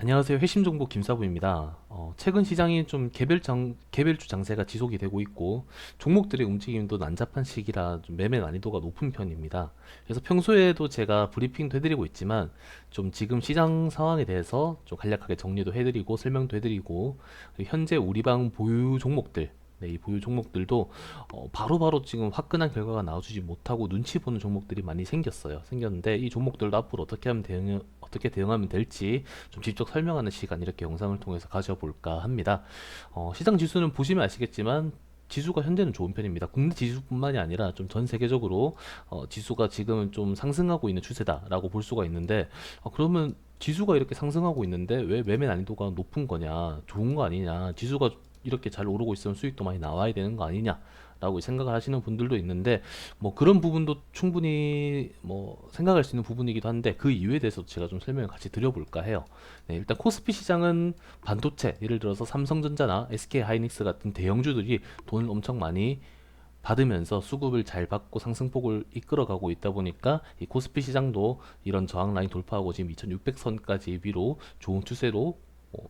안녕하세요. 회심정보 김사부입니다. 최근 시장이 좀 개별주 장세가 지속이 되고 있고 종목들의 움직임도 난잡한 시기라 좀 매매 난이도가 높은 편입니다. 그래서 평소에도 제가 브리핑도 해드리고 있지만 좀 지금 시장 상황에 대해서 좀 간략하게 정리도 해드리고 설명도 해드리고 그리고 현재 우리방 보유 종목들 이 보유 종목들도 바로바로 지금 화끈한 결과가 나와주지 못하고 눈치 보는 종목들이 많이 생겼는데 이 종목들도 앞으로 어떻게 대응하면 될지 좀 직접 설명하는 시간 이렇게 영상을 통해서 가져볼까 합니다. 시장 지수는 보시면 아시겠지만 지수가 현재는 좋은 편입니다. 국내 지수뿐만이 아니라 좀 전 세계적으로 지수가 지금은 좀 상승하고 있는 추세다라고 볼 수가 있는데 그러면 지수가 이렇게 상승하고 있는데 왜 매매 난이도가 높은 거냐, 좋은 거 아니냐, 지수가 이렇게 잘 오르고 있으면 수익도 많이 나와야 되는 거 아니냐 라고 생각을 하시는 분들도 있는데 뭐 그런 부분도 충분히 뭐 생각할 수 있는 부분이기도 한데 그 이유에 대해서 제가 좀 설명을 같이 드려볼까 해요. 네, 일단 코스피 시장은 반도체 예를 들어서 삼성전자나 SK하이닉스 같은 대형주들이 돈을 엄청 많이 받으면서 수급을 잘 받고 상승폭을 이끌어가고 있다 보니까 이 코스피 시장도 이런 저항 라인 돌파하고 지금 2600선까지 위로 좋은 추세로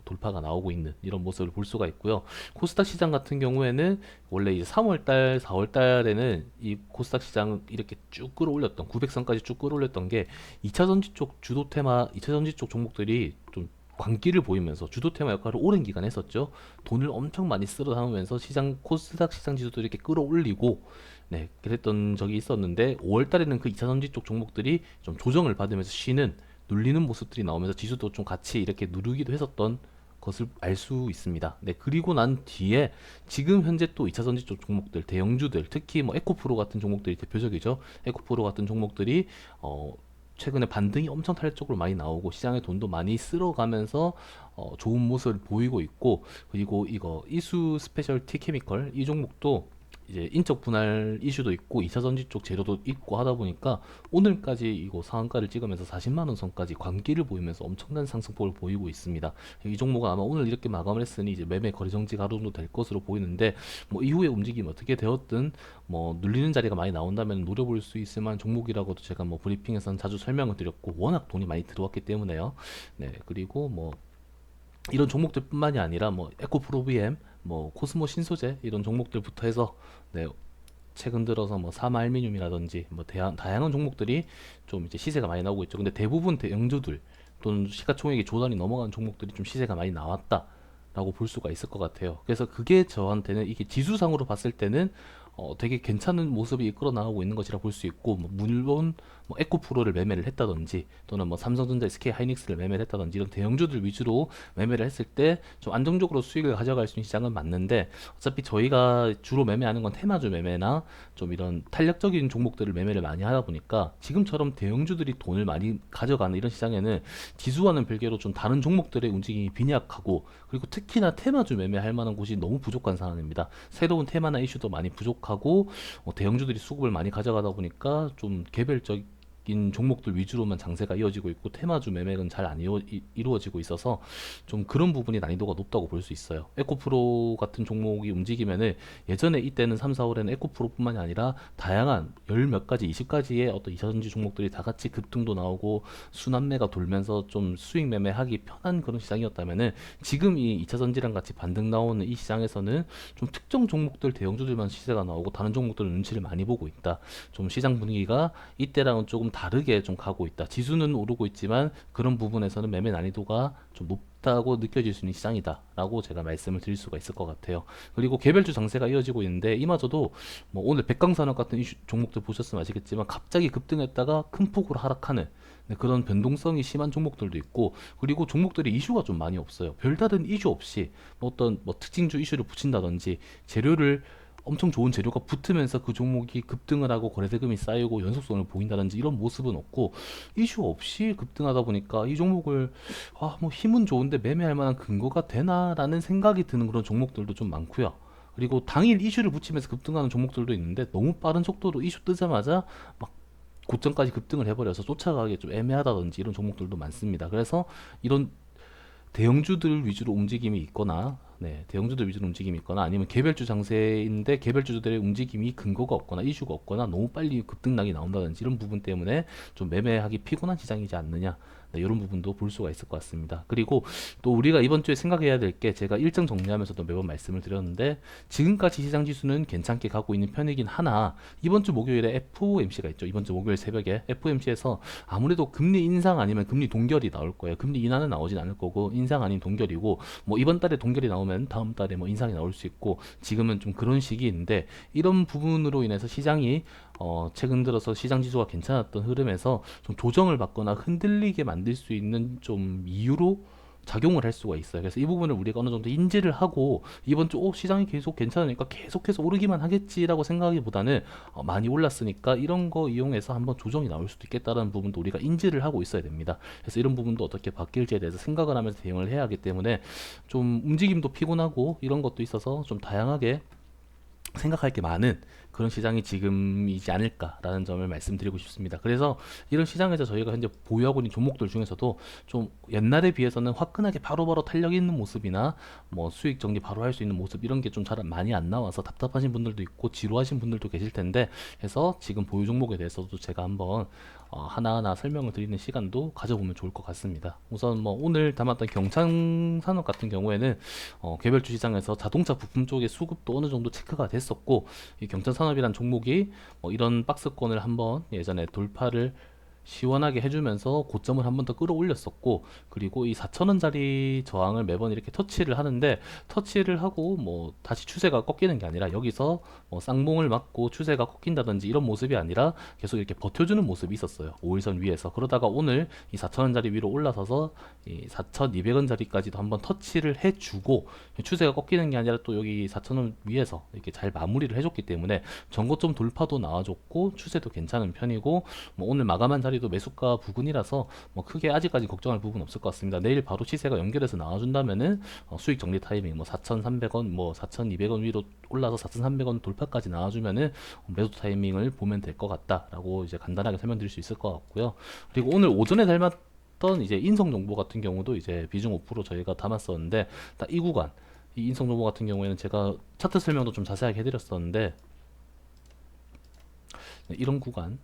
돌파가 나오고 있는 이런 모습을 볼 수가 있고요. 코스닥 시장 같은 경우에는 원래 이제 3월달, 4월달에는 이 코스닥 시장 이렇게 쭉 끌어올렸던 900선까지 쭉 끌어올렸던 게 2차전지 쪽 주도 테마, 2차전지 쪽 종목들이 좀 광기를 보이면서 주도 테마 역할을 오랜 기간 했었죠. 돈을 엄청 많이 쓸어 담으면서 코스닥 시장 지수도 이렇게 끌어올리고 네, 그랬던 적이 있었는데 5월 달에는 그 2차전지 쪽 종목들이 좀 조정을 받으면서 쉬는 눌리는 모습들이 나오면서 지수도 좀 같이 이렇게 누르기도 했었던 것을 알 수 있습니다. 네, 그리고 난 뒤에 지금 현재 또 2차전지 쪽 종목들, 대형주들, 특히 뭐 에코프로 같은 종목들이 대표적이죠. 에코프로 같은 종목들이 최근에 반등이 엄청 탄력적으로 많이 나오고 시장에 돈도 많이 쓸어가면서 좋은 모습을 보이고 있고 그리고 이거 이수 스페셜티 케미컬 이 종목도 이제 인적 분할 이슈도 있고 2차 전지 쪽 재료도 있고 하다 보니까 오늘까지 이거 상한가를 찍으면서 40만 원 선까지 광기를 보이면서 엄청난 상승폭을 보이고 있습니다. 이 종목은 아마 오늘 이렇게 마감을 했으니 이제 매매 거래 정지 가동도 될 것으로 보이는데 뭐 이후에 움직임이 어떻게 되었든 뭐 눌리는 자리가 많이 나온다면 노려볼 수 있을 만한 종목이라고도 제가 뭐 브리핑에서는 자주 설명을 드렸고 워낙 돈이 많이 들어왔기 때문에요. 네, 그리고 뭐 이런 종목들뿐만이 아니라 뭐 에코프로비엠, 뭐 코스모 신소재 이런 종목들부터 해서 네, 최근 들어서 뭐 사마알미늄이라든지 뭐 다양한 종목들이 좀 이제 시세가 많이 나오고 있죠. 근데 대부분 대형주들 또는 시가총액이 조단이 넘어가는 종목들이 좀 시세가 많이 나왔다라고 볼 수가 있을 것 같아요. 그래서 그게 저한테는 이게 지수상으로 봤을 때는 되게 괜찮은 모습이 이끌어 나가고 있는 것이라 볼 수 있고 뭐 물론 뭐 에코프로를 매매를 했다든지 또는 뭐 삼성전자, SK하이닉스를 매매를 했다든지 이런 대형주들 위주로 매매를 했을 때 좀 안정적으로 수익을 가져갈 수 있는 시장은 맞는데 어차피 저희가 주로 매매하는 건 테마주 매매나 좀 이런 탄력적인 종목들을 매매를 많이 하다 보니까 지금처럼 대형주들이 돈을 많이 가져가는 이런 시장에는 지수와는 별개로 좀 다른 종목들의 움직임이 빈약하고 그리고 특히나 테마주 매매할 만한 곳이 너무 부족한 상황입니다. 새로운 테마나 이슈도 많이 부족하고 대형주들이 수급을 많이 가져가다 보니까 좀 개별적인 종목들 위주로만 장세가 이어지고 있고 테마주 매매는 잘 안 이루어지고 있어서 좀 그런 부분이 난이도가 높다고 볼 수 있어요. 에코프로 같은 종목이 움직이면은 예전에 이때는 3, 4월에는 에코프로뿐만이 아니라 다양한 열 몇 가지, 20가지의 어떤 이차전지 종목들이 다 같이 급등도 나오고 순환매가 돌면서 좀 수익 매매하기 편한 그런 시장이었다면은 지금 이 2차전지랑 같이 반등 나오는 이 시장에서는 좀 특정 종목들 대형주들만 시세가 나오고 다른 종목들은 눈치를 많이 보고 있다. 좀 시장 분위기가 이때랑은 조금 다르게 좀 가고 있다. 지수는 오르고 있지만 그런 부분에서는 매매 난이도가 좀 높다고 느껴질 수 있는 시장이다라고 제가 말씀을 드릴 수가 있을 것 같아요. 그리고 개별주 장세가 이어지고 있는데 이마저도 뭐 오늘 백강산업 같은 종목들 보셨으면 아시겠지만 갑자기 급등했다가 큰 폭으로 하락하는 네, 그런 변동성이 심한 종목들도 있고 그리고 종목들이 이슈가 좀 많이 없어요. 별다른 이슈 없이 뭐 어떤 뭐 특징주 이슈를 붙인다든지 재료를 엄청 좋은 재료가 붙으면서 그 종목이 급등을 하고 거래대금이 쌓이고 연속성을 보인다든지 이런 모습은 없고 이슈 없이 급등하다 보니까 이 종목을 뭐 힘은 좋은데 매매할 만한 근거가 되나라는 생각이 드는 그런 종목들도 좀 많고요. 그리고 당일 이슈를 붙이면서 급등하는 종목들도 있는데 너무 빠른 속도로 이슈 뜨자마자 막 고점까지 급등을 해버려서 쫓아가기 좀 애매하다든지 이런 종목들도 많습니다. 그래서 이런 대형주들 위주로 움직임이 있거나 네, 대형주들 위주로 움직임이 있거나 아니면 개별주 장세인데 개별주들의 움직임이 근거가 없거나 이슈가 없거나 너무 빨리 급등락이 나온다든지 이런 부분 때문에 좀 매매하기 피곤한 시장이지 않느냐 네, 이런 부분도 볼 수가 있을 것 같습니다. 그리고 또 우리가 이번 주에 생각해야 될 게 제가 일정 정리하면서도 매번 말씀을 드렸는데 지금까지 시장 지수는 괜찮게 가고 있는 편이긴 하나 이번 주 목요일에 FOMC가 있죠. 이번 주 목요일 새벽에 FOMC에서 아무래도 금리 인상 아니면 금리 동결이 나올 거예요. 금리 인하는 나오진 않을 거고 인상 아닌 동결이고 뭐 이번 달에 동결이 나오면 다음 달에 뭐 인상이 나올 수 있고 지금은 좀 그런 시기인데 이런 부분으로 인해서 시장이 최근 들어서 시장 지수가 괜찮았던 흐름에서 좀 조정을 받거나 흔들리게 만들 수 있는 좀 이유로 작용을 할 수가 있어요. 그래서 이 부분을 우리가 어느 정도 인지를 하고 이번 주 시장이 계속 괜찮으니까 계속해서 오르기만 하겠지라고 생각하기보다는 많이 올랐으니까 이런 거 이용해서 한번 조정이 나올 수도 있겠다는 부분도 우리가 인지를 하고 있어야 됩니다. 그래서 이런 부분도 어떻게 바뀔지에 대해서 생각을 하면서 대응을 해야 하기 때문에 좀 움직임도 피곤하고 이런 것도 있어서 좀 다양하게 생각할 게 많은 그런 시장이 지금이지 않을까라는 점을 말씀드리고 싶습니다. 그래서 이런 시장에서 저희가 현재 보유하고 있는 종목들 중에서도 좀 옛날에 비해서는 화끈하게 바로바로 탄력 있는 모습이나 뭐 수익 정리 바로 할 수 있는 모습 이런 게 좀 잘 많이 안 나와서 답답하신 분들도 있고 지루하신 분들도 계실 텐데 해서 지금 보유 종목에 대해서도 제가 한번 하나하나 설명을 드리는 시간도 가져보면 좋을 것 같습니다. 우선 뭐 오늘 담았던 경창산업 같은 경우에는 개별주 시장에서 자동차 부품 쪽의 수급도 어느 정도 체크가 됐었고 이 경창산업이란 종목이 이런 박스권을 한번 예전에 돌파를 시원하게 해주면서 고점을 한 번 더 끌어올렸었고 그리고 이 4,000원짜리 저항을 매번 이렇게 터치를 하는데 터치를 하고 뭐 다시 추세가 꺾이는 게 아니라 여기서 뭐 쌍봉을 맞고 추세가 꺾인다든지 이런 모습이 아니라 계속 이렇게 버텨주는 모습이 있었어요. 5일선 위에서. 그러다가 오늘 이 4,000원짜리 위로 올라서서 이 4,200원짜리까지도 한번 터치를 해주고 추세가 꺾이는 게 아니라 또 여기 4,000원 위에서 이렇게 잘 마무리를 해줬기 때문에 전고점 돌파도 나와줬고 추세도 괜찮은 편이고 뭐 오늘 마감한 자리도 매수가 부근이라서 뭐 크게 아직까지 걱정할 부분 없을 것 같습니다. 내일 바로 시세가 연결해서 나와준다면은 수익 정리 타이밍 뭐 4,300원 뭐 4,200원 위로 올라서 4,300원 돌파까지 나와주면은 매수 타이밍을 보면 될 것 같다라고 이제 간단하게 설명드릴 수 있을 것 같고요. 그리고 오늘 오전에 닮았던 이제 인성정보 같은 경우도 이제 비중 5% 저희가 담았었는데 딱 이 구간 이 인성정보 같은 경우에는 제가 차트 설명도 좀 자세하게 해드렸었는데 네, 이런 구간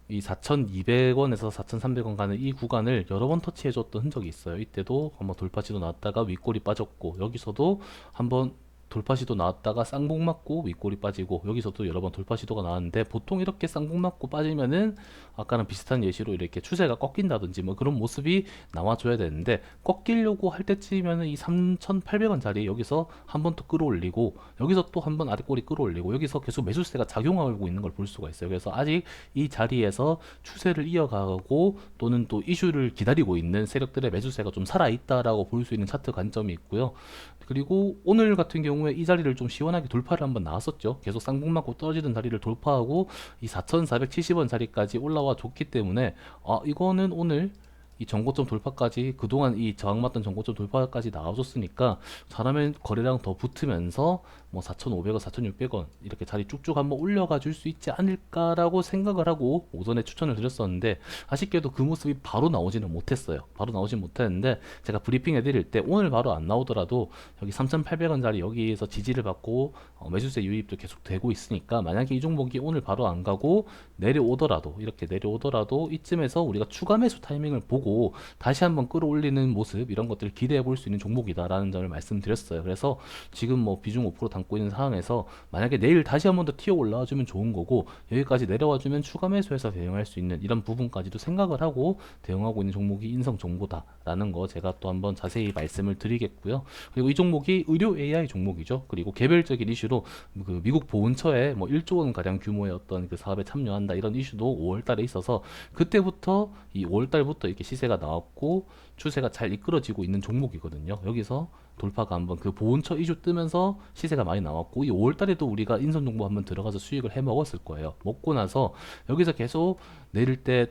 이 4,200원에서 4,300원 가는 이 구간을 여러 번 터치해줬던 흔적이 있어요. 이때도 한번 돌파시도 나왔다가 윗골이 빠졌고 여기서도 한번 돌파시도 나왔다가 쌍봉 맞고 윗골이 빠지고 여기서도 여러 번 돌파시도가 나왔는데 보통 이렇게 쌍봉 맞고 빠지면은 아까랑 비슷한 예시로 이렇게 추세가 꺾인다든지 뭐 그런 모습이 나와줘야 되는데 꺾이려고 할 때쯤이면은 이 3,800원짜리 여기서 한 번 더 끌어올리고 여기서 또 한 번 아랫골이 끌어올리고 여기서 계속 매수세가 작용하고 있는 걸 볼 수가 있어요. 그래서 아직 이 자리에서 추세를 이어가고 또는 또 이슈를 기다리고 있는 세력들의 매수세가 좀 살아있다라고 볼 수 있는 차트 관점이 있고요. 그리고 오늘 같은 경우에 이 자리를 좀 시원하게 돌파를 한번 나왔었죠. 계속 쌍봉 맞고 떨어지던 자리를 돌파하고 이 4,470원 자리까지 올라와 줬기 때문에 이거는 오늘 이 전고점 돌파까지 그동안 이 저항받던 전고점 돌파까지 나와줬으니까 잘하면 거래량 더 붙으면서 뭐 4,500원, 4,600원 이렇게 자리 쭉쭉 한번 올려가 줄 수 있지 않을까라고 생각을 하고 오전에 추천을 드렸었는데 아쉽게도 그 모습이 바로 나오지는 못했어요. 바로 나오진 못했는데 제가 브리핑 해드릴 때 오늘 바로 안 나오더라도 여기 3,800원짜리 여기에서 지지를 받고 매수세 유입도 계속 되고 있으니까 만약에 이 종목이 오늘 바로 안 가고 내려오더라도 이렇게 내려오더라도 이쯤에서 우리가 추가 매수 타이밍을 보고 다시 한번 끌어올리는 모습 이런 것들을 기대해 볼 수 있는 종목이다라는 점을 말씀드렸어요. 그래서 지금 뭐 비중 5% 담고 있는 상황에서 만약에 내일 다시 한번 더 튀어 올라와 주면 좋은 거고 여기까지 내려와 주면 추가 매수해서 대응할 수 있는 이런 부분까지도 생각을 하고 대응하고 있는 종목이 인성정보다라는 거 제가 또 한번 자세히 말씀을 드리겠고요. 그리고 이 종목이 의료 AI 종목이죠. 그리고 개별적인 이슈로 그 미국 보훈처에 뭐 1조 원 가량 규모의 어떤 그 사업에 참여한다 이런 이슈도 5월 달에 있어서 그때부터 이 5월 달부터 이렇게 시세가 나왔고 추세가 잘 이끌어지고 있는 종목이거든요. 여기서 돌파가 한번 그 보온처 이슈 뜨면서 시세가 많이 나왔고 이 5월 달에도 우리가 인선정보 한번 들어가서 수익을 해 먹었을 거예요. 먹고 나서 여기서 계속 내릴 때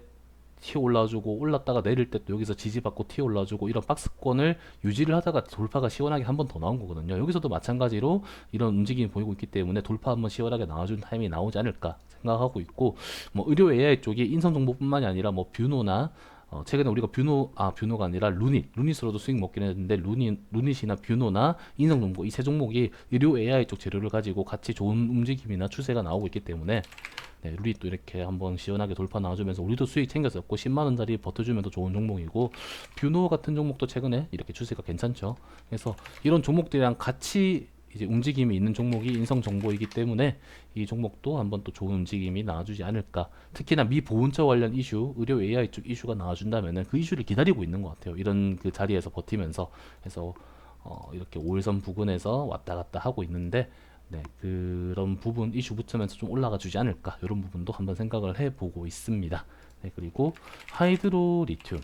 튀어 올라주고 올랐다가 내릴 때 또 여기서 지지받고 튀어 올라주고 이런 박스권을 유지를 하다가 돌파가 시원하게 한 번 더 나온 거거든요. 여기서도 마찬가지로 이런 움직임이 보이고 있기 때문에 돌파 한번 시원하게 나와준 타임이 나오지 않을까 생각하고 있고 뭐 의료 AI 쪽이 인성 정보뿐만이 아니라 뭐 뷰노나 최근에 우리가 뷰노가 아니라 루닛으로도 수익 먹긴 했는데 루닛이나 뷰노나 인성정보 이 세 종목이 의료 AI 쪽 재료를 가지고 같이 좋은 움직임이나 추세가 나오고 있기 때문에 네, 루닛도 이렇게 한번 시원하게 돌파 나와주면서 우리도 수익 챙겼었고 10만원짜리 버텨주면서 좋은 종목이고 뷰노 같은 종목도 최근에 이렇게 추세가 괜찮죠. 그래서 이런 종목들이랑 같이 이제 움직임이 있는 종목이 인성정보이기 때문에 이 종목도 한번 또 좋은 움직임이 나와주지 않을까. 특히나 미 보훈처 관련 이슈, 의료 AI 쪽 이슈가 나와준다면은 그 이슈를 기다리고 있는 것 같아요. 이런 그 자리에서 버티면서 해서 이렇게 5일선 부근에서 왔다 갔다 하고 있는데 네, 그런 부분 이슈 붙으면서 좀 올라가 주지 않을까. 이런 부분도 한번 생각을 해보고 있습니다. 네, 그리고 하이드로 리튬.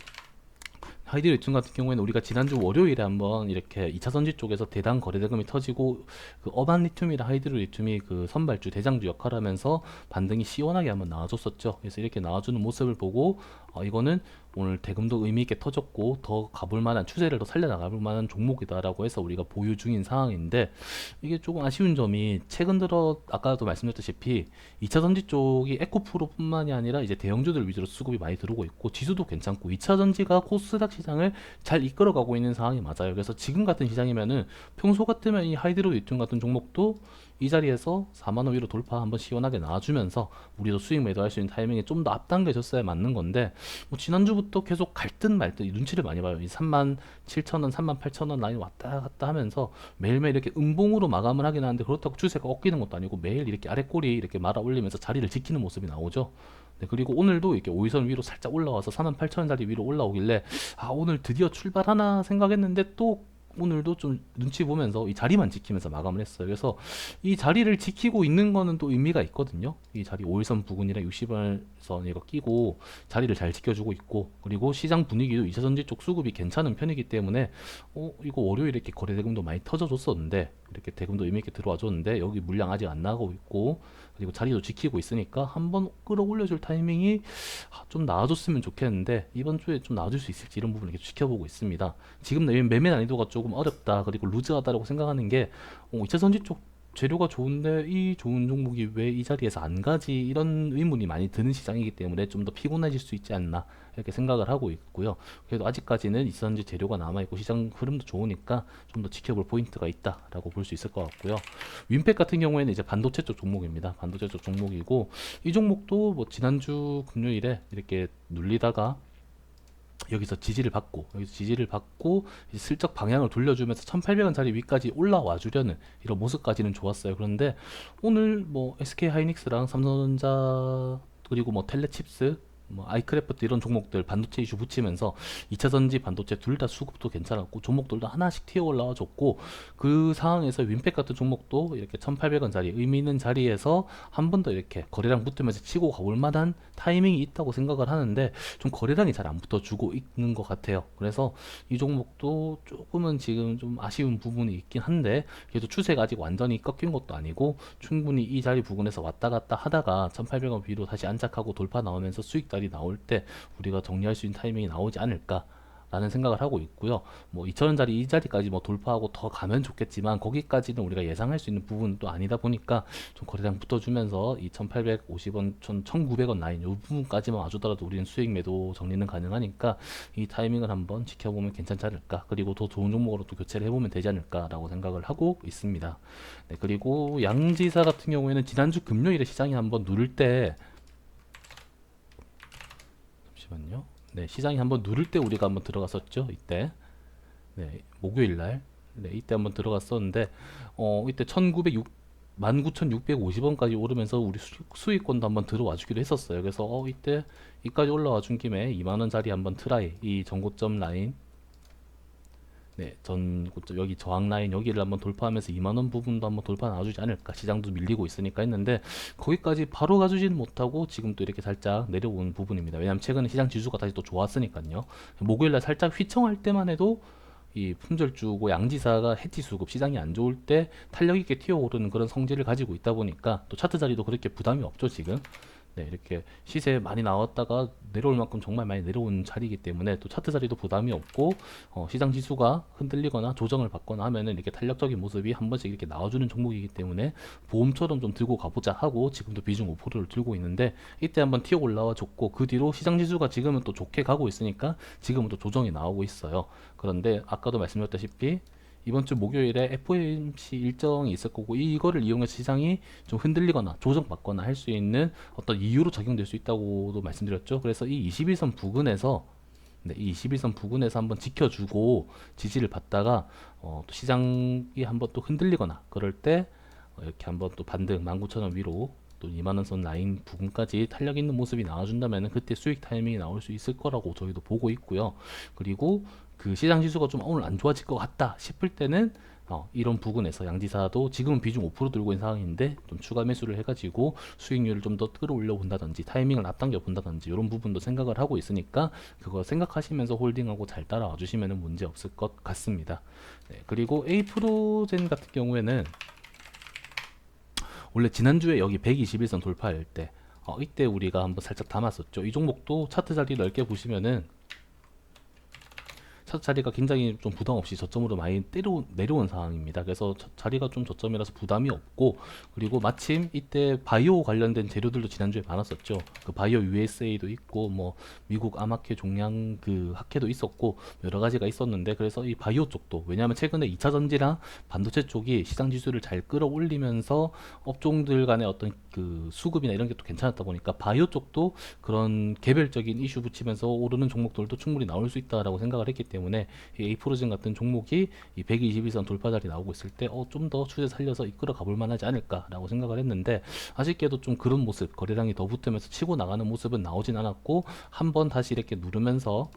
하이드로 리튬 같은 경우에는 우리가 지난주 월요일에 한번 이렇게 2차 전지 쪽에서 대당 거래 대금이 터지고 그 어반 리튬이랑 하이드로 리튬이 그 선발주 대장주 역할을 하면서 반등이 시원하게 한번 나와줬었죠. 그래서 이렇게 나와주는 모습을 보고 이거는 오늘 대금도 의미 있게 터졌고 더 가볼 만한 추세를 더 살려나갈 만한 종목이다라고 해서 우리가 보유 중인 상황인데 이게 조금 아쉬운 점이 최근 들어 아까도 말씀드렸다시피 2차 전지 쪽이 에코프로뿐만이 아니라 이제 대형주들 위주로 수급이 많이 들어오고 있고 지수도 괜찮고 2차 전지가 코스닥 시장을 잘 이끌어가고 있는 상황이 맞아요. 그래서 지금 같은 시장이면은 평소 같으면 이 하이드로 리튬 같은 종목도 이 자리에서 4만원 위로 돌파 한번 시원하게 나와주면서 우리도 수익 매도할 수 있는 타이밍이 좀 더 앞당겨졌어야 맞는 건데 뭐 지난주부터 계속 갈 듯 말 듯 눈치를 많이 봐요. 이 37,000원, 38,000원 라인 왔다 갔다 하면서 매일매일 이렇게 음봉으로 마감을 하긴 하는데 그렇다고 추세가 꺾이는 것도 아니고 매일 이렇게 아랫꼬리 이렇게 말아 올리면서 자리를 지키는 모습이 나오죠. 네, 그리고 오늘도 이렇게 5일선 위로 살짝 올라와서 48,000원짜리 위로 올라오길래 오늘 드디어 출발하나 생각했는데 또 오늘도 좀 눈치 보면서 이 자리만 지키면서 마감을 했어요. 그래서 이 자리를 지키고 있는 거는 또 의미가 있거든요. 이 자리 5일선 부근이랑 60일선 이거 끼고 자리를 잘 지켜주고 있고 그리고 시장 분위기도 2차전지 쪽 수급이 괜찮은 편이기 때문에 이거 월요일에 이렇게 거래 대금도 많이 터져줬었는데 이렇게 대금도 의미 있게 들어와 줬는데 여기 물량 아직 안 나가고 있고 그리고 자리도 지키고 있으니까 한번 끌어올려줄 타이밍이 좀 나와줬으면 좋겠는데 이번 주에 좀 나와줄 수 있을지 이런 부분을 계속 지켜보고 있습니다. 지금 매매 난이도가 조금 어렵다 그리고 루즈하다라고 생각하는 게 2차 전지 쪽 재료가 좋은데 이 좋은 종목이 왜 이 자리에서 안 가지 이런 의문이 많이 드는 시장이기 때문에 좀 더 피곤해질 수 있지 않나 이렇게 생각을 하고 있고요. 그래도 아직까지는 2차 전지 재료가 남아있고 시장 흐름도 좋으니까 좀 더 지켜볼 포인트가 있다라고 볼 수 있을 것 같고요. 윈팩 같은 경우에는 이제 반도체 쪽 종목입니다. 반도체 쪽 종목이고 이 종목도 뭐 지난주 금요일에 이렇게 눌리다가 여기서 지지를 받고 이제 슬쩍 방향을 돌려주면서 1800원짜리 위까지 올라와 주려는 이런 모습까지는 좋았어요. 그런데 오늘 뭐 SK 하이닉스랑 삼성전자 그리고 뭐 텔레칩스 뭐 아이크래프트 이런 종목들 반도체 이슈 붙이면서 2차 전지 반도체 둘 다 수급도 괜찮았고 종목들도 하나씩 튀어 올라와 줬고 그 상황에서 윈팩 같은 종목도 이렇게 1800원짜리 의미 있는 자리에서 한 번 더 이렇게 거래량 붙으면서 치고 가볼 만한 타이밍이 있다고 생각을 하는데 좀 거래량이 잘 안 붙어주고 있는 것 같아요. 그래서 이 종목도 조금은 지금 좀 아쉬운 부분이 있긴 한데 그래도 추세가 아직 완전히 꺾인 것도 아니고 충분히 이 자리 부근에서 왔다 갔다 하다가 1800원 위로 다시 안착하고 돌파 나오면서 수익 자리 나올 때 우리가 정리할 수 있는 타이밍이 나오지 않을까 라는 생각을 하고 있고요. 뭐 2,000원짜리 이 자리까지 뭐 돌파하고 더 가면 좋겠지만 거기까지는 우리가 예상할 수 있는 부분은 또 아니다 보니까 좀 거래량 붙어주면서 2,850원, 1,900원 라인 이 부분까지만 와주더라도 우리는 수익 매도 정리는 가능하니까 이 타이밍을 한번 지켜보면 괜찮지 않을까. 그리고 더 좋은 종목으로 또 교체를 해보면 되지 않을까라고 생각을 하고 있습니다. 네, 그리고 양지사 같은 경우에는 지난주 금요일에 시장이 한번 누를 때 잠시만요. 네, 시장이 한번 누를 때 우리가 한번 들어갔었죠. 이때. 네, 목요일 날. 네, 이때 한번 들어갔었는데 이때 19,650원까지 오르면서 우리 수익권도 한번 들어와 주기로 했었어요. 그래서 이때 이까지 올라와 준 김에 2만 원짜리 한번 트라이 이 전고점 라인 네, 전고점 여기 저항 라인 여기를 한번 돌파하면서 2만 원 부분도 한번 돌파 나와주지 않을까 시장도 밀리고 있으니까 했는데 거기까지 바로 가주지는 못하고 지금 또 이렇게 살짝 내려온 부분입니다. 왜냐하면 최근에 시장 지수가 다시 또 좋았으니까요. 목요일날 살짝 휘청할 때만 해도 이 품절주고 양지사가 해지 수급 시장이 안 좋을 때 탄력 있게 튀어오르는 그런 성질을 가지고 있다 보니까 또 차트 자리도 그렇게 부담이 없죠 지금. 네, 이렇게 시세 많이 나왔다가 내려올 만큼 정말 많이 내려온 자리이기 때문에 또 차트 자리도 부담이 없고 시장 지수가 흔들리거나 조정을 받거나 하면은 이렇게 탄력적인 모습이 한 번씩 이렇게 나와주는 종목이기 때문에 보험처럼 좀 들고 가보자 하고 지금도 비중 5%를 들고 있는데 이때 한번 튀어 올라와 줬고 그 뒤로 시장 지수가 지금은 또 좋게 가고 있으니까 지금은 또 조정이 나오고 있어요. 그런데 아까도 말씀드렸다시피 이번 주 목요일에 FOMC 일정이 있을 거고 이거를 이용해서 시장이 좀 흔들리거나 조정받거나 할 수 있는 어떤 이유로 작용될 수 있다고도 말씀드렸죠. 그래서 이 21선 부근에서 이 21선 부근에서 한번 지켜주고 지지를 받다가 또 시장이 한번 또 흔들리거나 그럴 때 이렇게 한번 또 반등 19,000원 위로 또 2만원 선 라인 부근까지 탄력 있는 모습이 나와준다면 그때 수익 타이밍이 나올 수 있을 거라고 저희도 보고 있고요. 그리고 그 시장 지수가 좀 오늘 안 좋아질 것 같다 싶을 때는 이런 부분에서 양지사도 지금은 비중 5% 들고 있는 상황인데 좀 추가 매수를 해가지고 수익률을 좀 더 끌어올려 본다든지 타이밍을 앞당겨 본다든지 이런 부분도 생각을 하고 있으니까 그거 생각하시면서 홀딩하고 잘 따라와 주시면 문제 없을 것 같습니다. 네, 그리고 에이프로젠 같은 경우에는 원래 지난주에 여기 121선 돌파할 때 이때 우리가 한번 살짝 담았었죠. 이 종목도 차트 자리 넓게 보시면은 첫 자리가 굉장히 좀 부담 없이 저점으로 많이 내려온 상황입니다. 그래서 자리가 좀 저점이라서 부담이 없고 그리고 마침 이때 바이오 관련된 재료들도 지난주에 많았었죠. 그 바이오 USA도 있고 뭐 미국 암학회 종양 그 학회도 있었고 여러 가지가 있었는데 그래서 이 바이오 쪽도 왜냐하면 최근에 2차 전지랑 반도체 쪽이 시장 지수를 잘 끌어올리면서 업종들 간의 어떤 그 수급이나 이런 게 또 괜찮았다 보니까 바이오 쪽도 그런 개별적인 이슈 붙이면서 오르는 종목들도 충분히 나올 수 있다라고 생각을 했기 때문에 이 에이프로젠 같은 종목이 이 121선 돌파 자리 나오고 있을 때 좀 더 추세 살려서 이끌어 가볼 만하지 않을까라고 생각을 했는데 아쉽게도 좀 그런 모습 거래량이 더 붙으면서 치고 나가는 모습은 나오진 않았고 한번 다시 이렇게 누르면서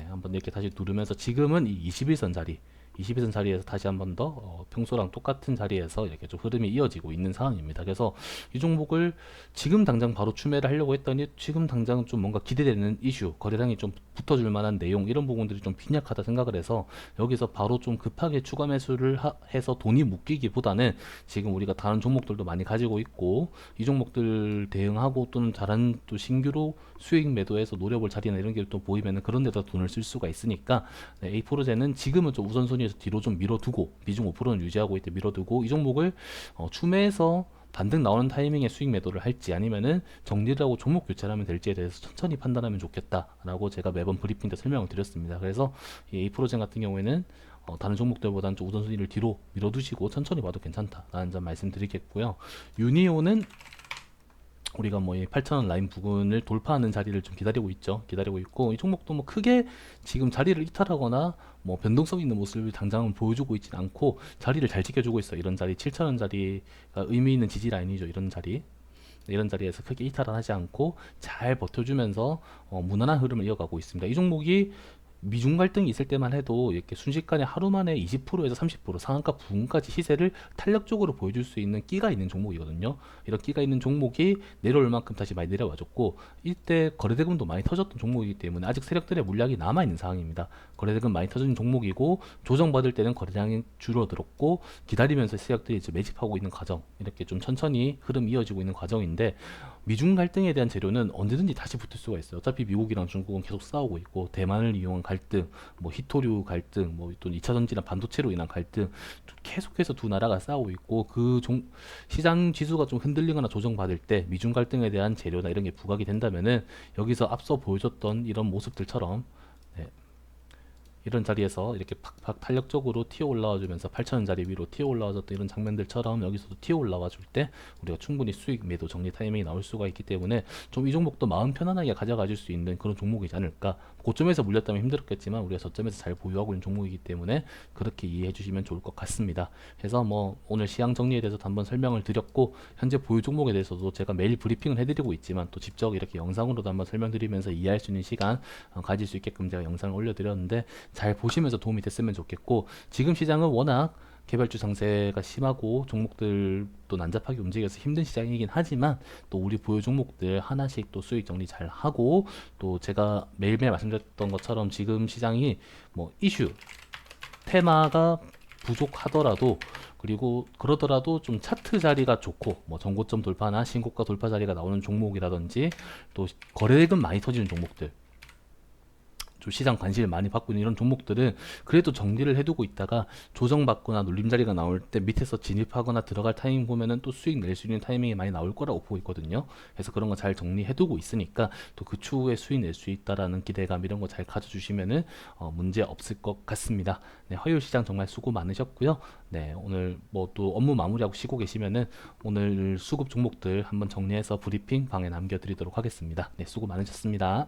한번 이렇게 다시 누르면서 지금은 이 21선 자리 21선 자리에서 다시 한 번 더 평소랑 똑같은 자리에서 이렇게 좀 흐름이 이어지고 있는 상황입니다. 그래서 이 종목을 지금 당장 바로 추매를 하려고 했더니 지금 당장 좀 뭔가 기대되는 이슈, 거래량이 좀 붙어줄 만한 내용 이런 부분들이 좀 빈약하다 생각을 해서 여기서 바로 좀 급하게 추가 매수를 해서 돈이 묶이기보다는 지금 우리가 다른 종목들도 많이 가지고 있고 이 종목들 대응하고 또는 다른 또 신규로 수익 매도해서 노려볼 자리나 이런 게 또 보이면은 그런 데다 돈을 쓸 수가 있으니까 A4로제는 지금은 좀 우선순위에서 뒤로 좀 밀어두고 비중 5%는 유지하고 있대 밀어두고 이 종목을 추매해서 반등 나오는 타이밍에 수익 매도를 할지 아니면은 정리를 하고 종목 교체를 하면 될지에 대해서 천천히 판단하면 좋겠다라고 제가 매번 브리핑 때 설명을 드렸습니다. 그래서 이 A4로젠 같은 경우에는 다른 종목들보다는 좀 우선순위를 뒤로 밀어두시고 천천히 봐도 괜찮다라는 점 말씀드리겠고요. 유니오는 우리가 뭐 이 8,000원 라인 부근을 돌파하는 자리를 좀 기다리고 있죠. 기다리고 있고 이 종목도 뭐 크게 지금 자리를 이탈하거나 뭐 변동성 있는 모습을 당장은 보여주고 있진 않고 자리를 잘 지켜주고 있어. 이런 자리 7,000원 자리가 의미 있는 지지 라인이죠. 이런 자리. 이런 자리에서 크게 이탈은 하지 않고 잘 버텨주면서 무난한 흐름을 이어가고 있습니다. 이 종목이 미중 갈등이 있을 때만 해도 이렇게 순식간에 하루 만에 20%에서 30% 상한가 부근까지 시세를 탄력적으로 보여줄 수 있는 끼가 있는 종목이거든요. 이런 끼가 있는 종목이 내려올 만큼 다시 많이 내려와줬고 이때 거래대금도 많이 터졌던 종목이기 때문에 아직 세력들의 물량이 남아있는 상황입니다. 거래대금 많이 터진 종목이고 조정받을 때는 거래량이 줄어들었고 기다리면서 세력들이 이제 매집하고 있는 과정 이렇게 좀 천천히 흐름 이어지고 있는 과정인데 미중 갈등에 대한 재료는 언제든지 다시 붙을 수가 있어요. 어차피 미국이랑 중국은 계속 싸우고 있고 대만을 이용한 갈등, 뭐 히토류 갈등, 뭐 또 2차 전지나 반도체로 인한 갈등 계속해서 두 나라가 싸우고 있고 시장 지수가 좀 흔들리거나 조정받을 때 미중 갈등에 대한 재료나 이런 게 부각이 된다면은 여기서 앞서 보여줬던 이런 모습들처럼 네, 이런 자리에서 이렇게 팍팍 탄력적으로 튀어 올라와 주면서 8,000원 자리 위로 튀어 올라와줬던 이런 장면들처럼 여기서도 튀어 올라와 줄 때 우리가 충분히 수익 매도 정리 타이밍이 나올 수가 있기 때문에 좀 이 종목도 마음 편안하게 가져가 줄 수 있는 그런 종목이지 않을까. 고점에서 물렸다면 힘들었겠지만 우리가 저점에서 잘 보유하고 있는 종목이기 때문에 그렇게 이해해 주시면 좋을 것 같습니다. 그래서 뭐 오늘 시황 정리에 대해서도 한번 설명을 드렸고 현재 보유 종목에 대해서도 제가 매일 브리핑을 해드리고 있지만 또 직접 이렇게 영상으로도 한번 설명드리면서 이해할 수 있는 시간 가질 수 있게끔 제가 영상을 올려드렸는데 잘 보시면서 도움이 됐으면 좋겠고 지금 시장은 워낙 개별주 상세가 심하고 종목들도 난잡하게 움직여서 힘든 시장이긴 하지만 또 우리 보유 종목들 하나씩 또 수익 정리 잘 하고 또 제가 매일매일 말씀드렸던 것처럼 지금 시장이 뭐 이슈 테마가 부족하더라도, 그리고 그러더라도 좀 차트 자리가 좋고 뭐 전고점 돌파나 신고가 돌파 자리가 나오는 종목이라든지, 또 거래액은 많이 터지는 종목들, 좀 시장 관심을 많이 받고 있는 이런 종목들은 그래도 정리를 해두고 있다가 조정받거나 눌림자리가 나올 때 밑에서 진입하거나 들어갈 타이밍 보면은 또 수익 낼 수 있는 타이밍이 많이 나올 거라고 보고 있거든요. 그래서 그런 거 잘 정리해두고 있으니까 또 그 추후에 수익 낼 수 있다라는 기대감, 이런 거 잘 가져주시면은 문제 없을 것 같습니다. 네, 화요일 시장 정말 수고 많으셨고요. 네, 오늘 뭐 또 업무 마무리하고 쉬고 계시면은 오늘 수급 종목들 한번 정리해서 브리핑 방에 남겨드리도록 하겠습니다. 네, 수고 많으셨습니다.